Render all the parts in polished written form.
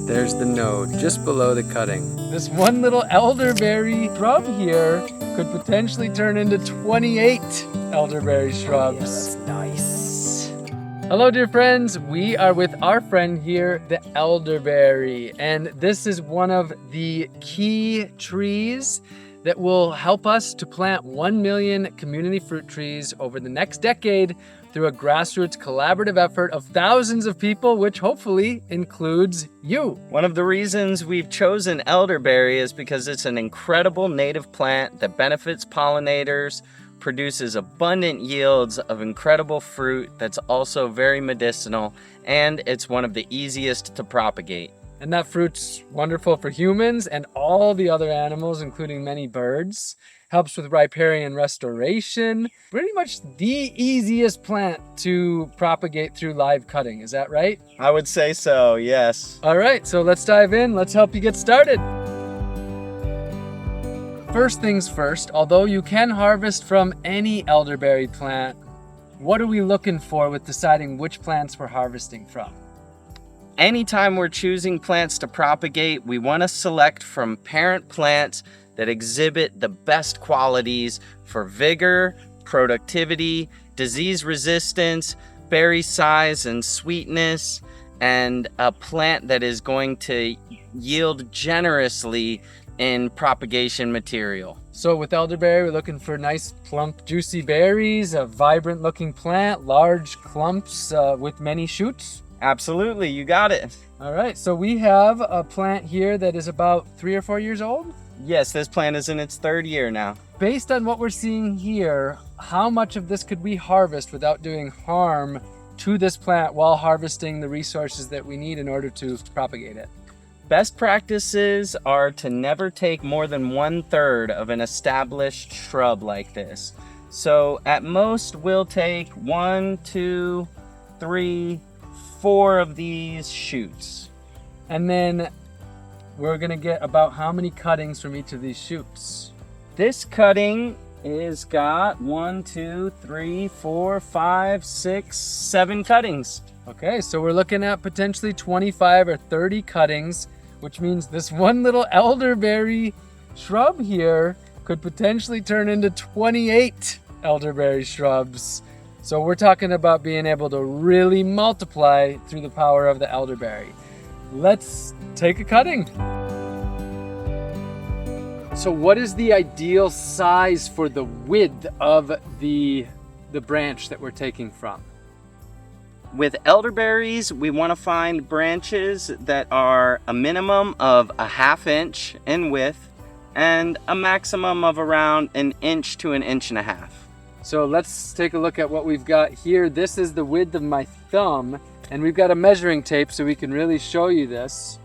There's the node just below the cutting. This one little elderberry shrub here could potentially turn into 28 elderberry shrubs. That's nice. Hello, dear friends. We are with our friend here, the elderberry, and this is one of the key trees that will help us to plant 1 million community fruit trees over the next decade through a grassroots collaborative effort of thousands of people, which hopefully includes you. One of the reasons we've chosen elderberry is because it's an incredible native plant that benefits pollinators, produces abundant yields of incredible fruit that's also very medicinal, and it's one of the easiest to propagate. And that fruit's wonderful for humans and all the other animals, including many birds. Helps with riparian restoration. Pretty much the easiest plant to propagate through live cutting. Is that right? I would say so, yes. All right, so let's dive in. Let's help you get started. First things first, although you can harvest from any elderberry plant, what are we looking for with deciding which plants we're harvesting from? Anytime we're choosing plants to propagate, we want to select from parent plants that exhibit the best qualities for vigor, productivity, disease resistance, berry size and sweetness, and a plant that is going to yield generously in propagation material. So with elderberry, we're looking for nice, plump, juicy berries, a vibrant looking plant, large clumps with many shoots. Absolutely, you got it. All right, so we have a plant here that is about 3 or 4 years old. Yes, this plant is in its 3rd year now. Based on what we're seeing here, how much of this could we harvest without doing harm to this plant while harvesting the resources that we need in order to propagate it? Best practices are to never take more than 1/3 of an established shrub like this. So at most we'll take 1, 2, 3, 4 of these shoots. And then we're gonna get about how many cuttings from each of these shoots? This cutting is got 1, 2, 3, 4, 5, 6, 7 cuttings. Okay, so we're looking at potentially 25 or 30 cuttings, which means this one little elderberry shrub here could potentially turn into 28 elderberry shrubs. So we're talking about being able to really multiply through the power of the elderberry. Let's take a cutting. So what is the ideal size for the width of the branch that we're taking from? With elderberries, we want to find branches that are a minimum of a 1/2 inch in width and a maximum of around 1 inch to 1.5 inches. So let's take a look at what we've got here. This is the width of my thumb, and we've got a measuring tape so we can really show you this.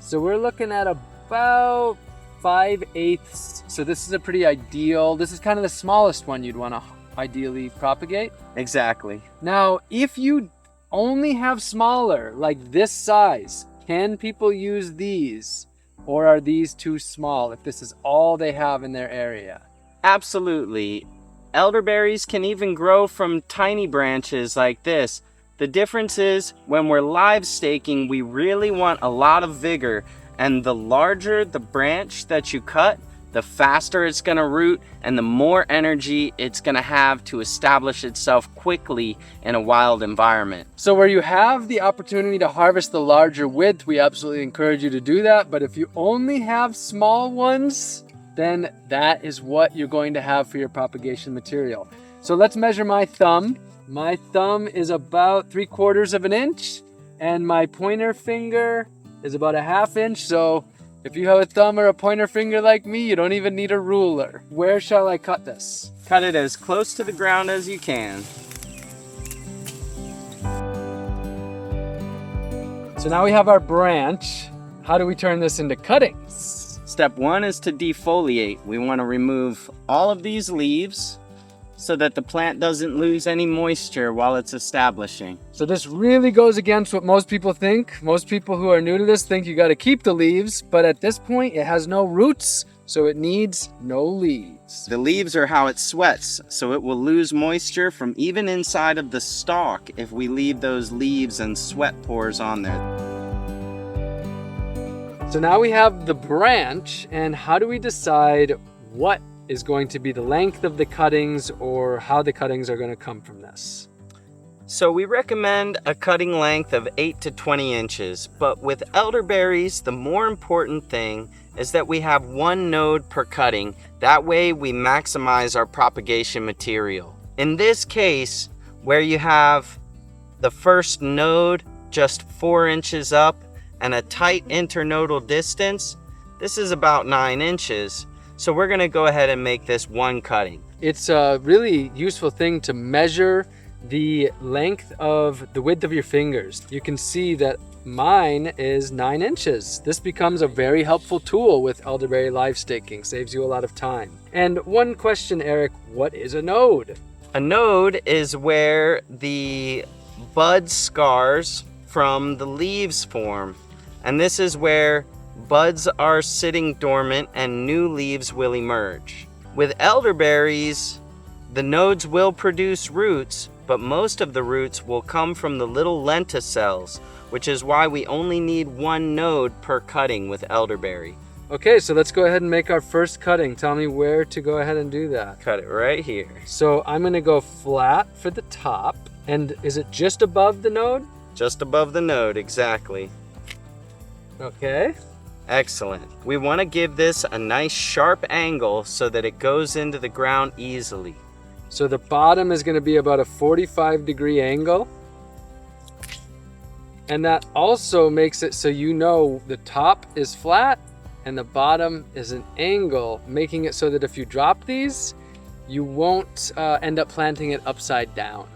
So we're looking at about 5/8. So this is a pretty ideal, this is kind of the smallest one you'd want to ideally propagate. Exactly. Now, if you only have smaller, like this size, can people use these? Or are these too small if this is all they have in their area? Absolutely. Elderberries can even grow from tiny branches like this. The difference is when we're live staking, we really want a lot of vigor, and the larger the branch that you cut, the faster it's going to root and the more energy it's going to have to establish itself quickly in a wild environment. So where you have the opportunity to harvest the larger width, we absolutely encourage you to do that. But if you only have small ones, then that is what you're going to have for your propagation material. So let's measure my thumb. My thumb is about 3/4 of an inch and my pointer finger is about a 1/2 inch. So if you have a thumb or a pointer finger like me, you don't even need a ruler. Where shall I cut this? Cut it as close to the ground as you can. So now we have our branch. How do we turn this into cuttings? Step 1 is to defoliate. We want to remove all of these leaves so that the plant doesn't lose any moisture while it's establishing. So this really goes against what most people think. Most people who are new to this think you got to keep the leaves, but at this point it has no roots, So it needs no leaves. The leaves are how it sweats, so it will lose moisture from even inside of the stalk if we leave those leaves and sweat pores on there. So now we have the branch, and how do we decide what is going to be the length of the cuttings or how the cuttings are going to come from this? So we recommend a cutting length of 8 to 20 inches, but with elderberries, the more important thing is that we have one node per cutting. That way we maximize our propagation material. In this case, where you have the first node just 4 inches up and a tight internodal distance, this is about 9 inches. So we're gonna go ahead and make this one cutting. It's a really useful thing to measure the length of the width of your fingers. You can see that mine is 9 inches. This becomes a very helpful tool with elderberry live staking, saves you a lot of time. And one question, Eric, what is a node? A node is where the bud scars from the leaves form. And this is where buds are sitting dormant and new leaves will emerge. With elderberries, the nodes will produce roots, but most of the roots will come from the little lenticels, which is why we only need one node per cutting with elderberry. Okay, so let's go ahead and make our first cutting. Tell me where to go ahead and do that. Cut it right here. So I'm gonna go flat for the top. And is it just above the node? Just above the node, exactly. Okay. Excellent. We want to give this a nice sharp angle so that it goes into the ground easily. So the bottom is going to be about a 45-degree angle. And that also makes it so you know the top is flat and the bottom is an angle, making it so that if you drop these, you won't end up planting it upside down.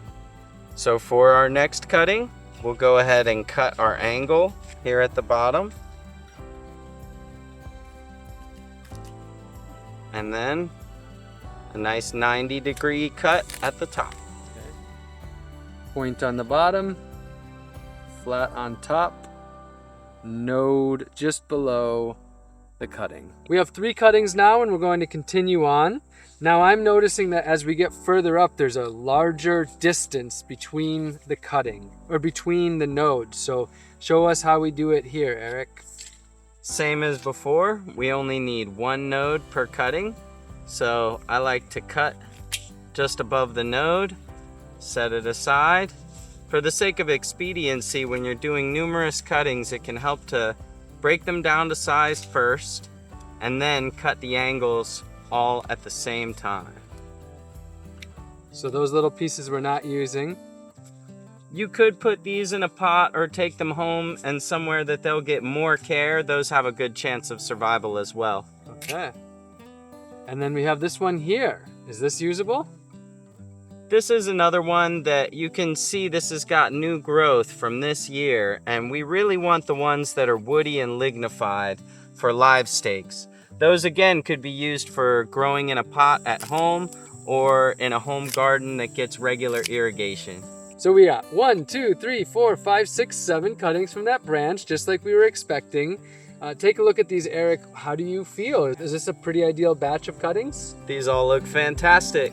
So for our next cutting, we'll go ahead and cut our angle here at the bottom. And then a nice 90-degree cut at the top. Okay. Point on the bottom, flat on top, node just below the cutting. We have 3 cuttings now and we're going to continue on. Now I'm noticing that as we get further up, there's a larger distance between the cutting or between the nodes. So show us how we do it here, Eric. Same as before, we only need one node per cutting. So I like to cut just above the node, set it aside. For the sake of expediency, when you're doing numerous cuttings, it can help to break them down to size first and then cut the angles all at the same time. So those little pieces we're not using. You could put these in a pot or take them home and somewhere that they'll get more care. Those have a good chance of survival as well. Okay. And then we have this one here. Is this usable? This is another one that you can see this has got new growth from this year, and we really want the ones that are woody and lignified for live stakes. Those again could be used for growing in a pot at home or in a home garden that gets regular irrigation. So we got 1, 2, 3, 4, 5, 6, 7 cuttings from that branch, just like we were expecting. Take a look at these, Eric. How do you feel? Is this a pretty ideal batch of cuttings? These all look fantastic.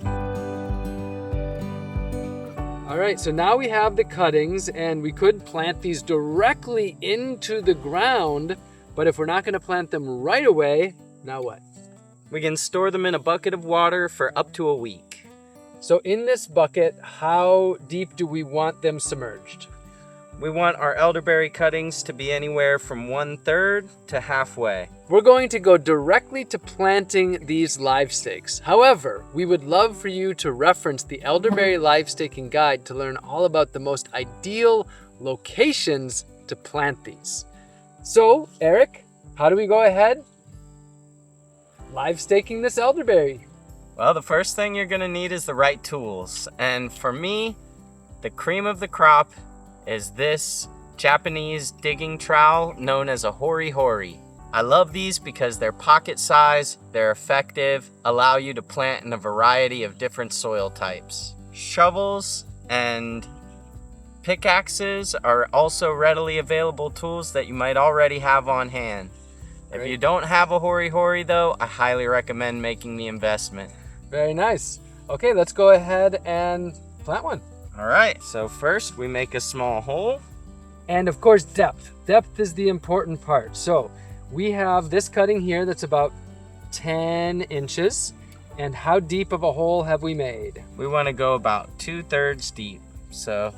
All right, so now we have the cuttings and we could plant these directly into the ground, but if we're not gonna plant them right away, now what? We can store them in a bucket of water for up to a week. So in this bucket, how deep do we want them submerged? We want our elderberry cuttings to be anywhere from 1/3 to halfway. We're going to go directly to planting these live stakes. However, we would love for you to reference the Elderberry Live Staking Guide to learn all about the most ideal locations to plant these. So, Eric, how do we go ahead live staking this elderberry? Well, the first thing you're gonna need is the right tools. And for me, the cream of the crop is this Japanese digging trowel known as a hori hori. I love these because they're pocket size, they're effective, allow you to plant in a variety of different soil types. Shovels and pickaxes are also readily available tools that you might already have on hand. If you don't have a hori-hori though, I highly recommend making the investment. Very nice. Okay, let's go ahead and plant one. All right, so first we make a small hole. And of course, depth. Depth is the important part. So we have this cutting here that's about 10 inches. And how deep of a hole have we made? We want to go about 2/3 deep. So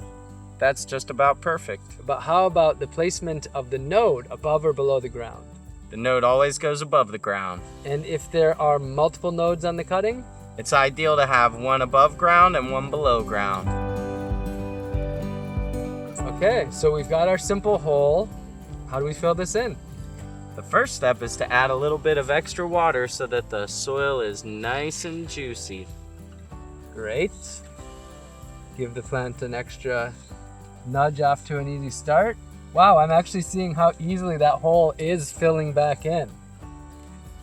that's just about perfect. But how about the placement of the node above or below the ground? The node always goes above the ground. And if there are multiple nodes on the cutting? It's ideal to have one above ground and one below ground. Okay, so we've got our simple hole. How do we fill this in? The first step is to add a little bit of extra water so that the soil is nice and juicy. Great. Give the plant an extra nudge off to an easy start. Wow, I'm actually seeing how easily that hole is filling back in.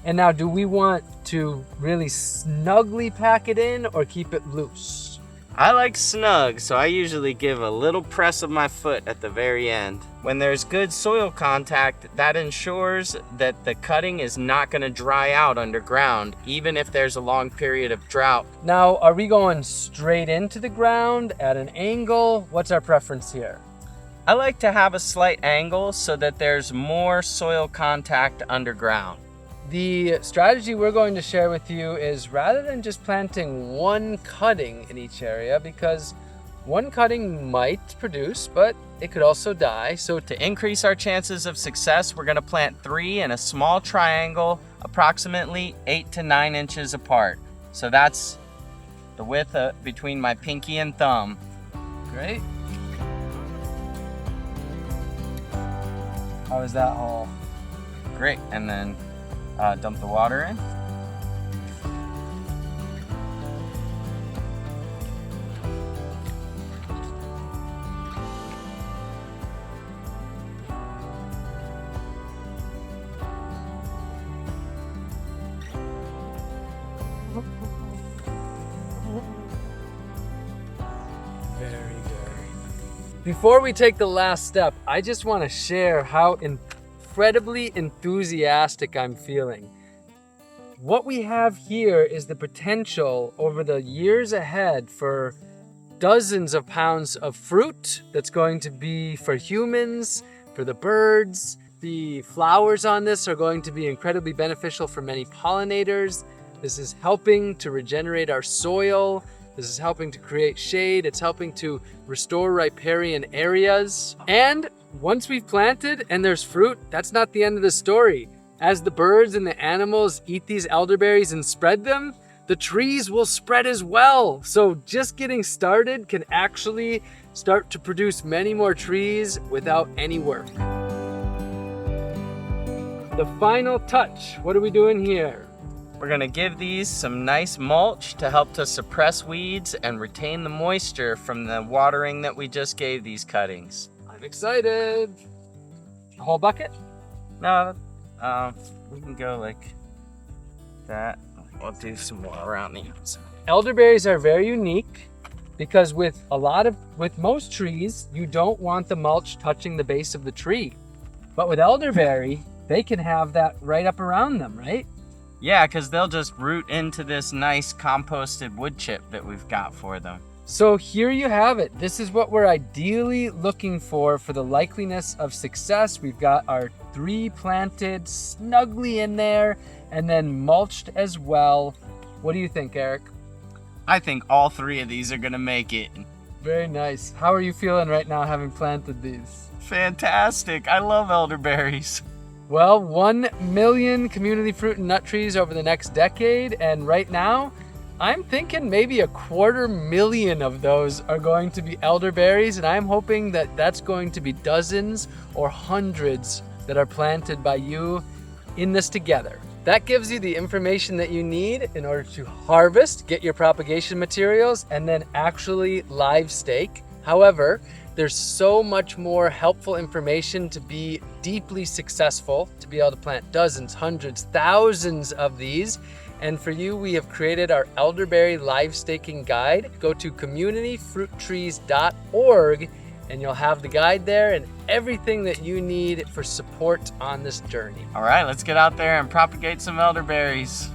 And now, do we want to really snugly pack it in or keep it loose? I like snug, so I usually give a little press of my foot at the very end. When there's good soil contact, that ensures that the cutting is not going to dry out underground, even if there's a long period of drought. Now, are we going straight into the ground at an angle? What's our preference here? I like to have a slight angle so that there's more soil contact underground. The strategy we're going to share with you is rather than just planting one cutting in each area, because one cutting might produce, but it could also die. So to increase our chances of success, we're going to plant 3 in a small triangle, approximately 8 to 9 inches apart. So that's the width between my pinky and thumb. Great. How is that hole? Great, and then dump the water in. Very good. Before we take the last step, I just want to share how incredibly enthusiastic I'm feeling. What we have here is the potential over the years ahead for dozens of pounds of fruit that's going to be for humans, for the birds. The flowers on this are going to be incredibly beneficial for many pollinators. This is helping to regenerate our soil. This is helping to create shade. It's helping to restore riparian areas. And once we've planted and there's fruit, that's not the end of the story. As the birds and the animals eat these elderberries and spread them, the trees will spread as well. So just getting started can actually start to produce many more trees without any work. The final touch, what are we doing here? We're gonna give these some nice mulch to help to suppress weeds and retain the moisture from the watering that we just gave these cuttings. I'm excited. A whole bucket? No, we can go like that. We'll do some more around the outside. Elderberries are very unique because with most trees, you don't want the mulch touching the base of the tree. But with elderberry, they can have that right up around them, right? Yeah, because they'll just root into this nice composted wood chip that we've got for them. So here you have it. This is what we're ideally looking for the likeliness of success. We've got our 3 planted snugly in there and then mulched as well. What do you think, Eric? I think all 3 of these are gonna make it. Very nice. How are you feeling right now having planted these? Fantastic. I love elderberries. Well, 1 million community fruit and nut trees over the next decade, and right now, I'm thinking maybe 250,000 of those are going to be elderberries, and I'm hoping that that's going to be dozens or hundreds that are planted by you in this together. That gives you the information that you need in order to harvest, get your propagation materials, and then actually live stake. However, there's so much more helpful information to be deeply successful, to be able to plant dozens, hundreds, thousands of these. And for you, we have created our elderberry live staking guide. Go to communityfruittrees.org and you'll have the guide there and everything that you need for support on this journey. All right, let's get out there and propagate some elderberries.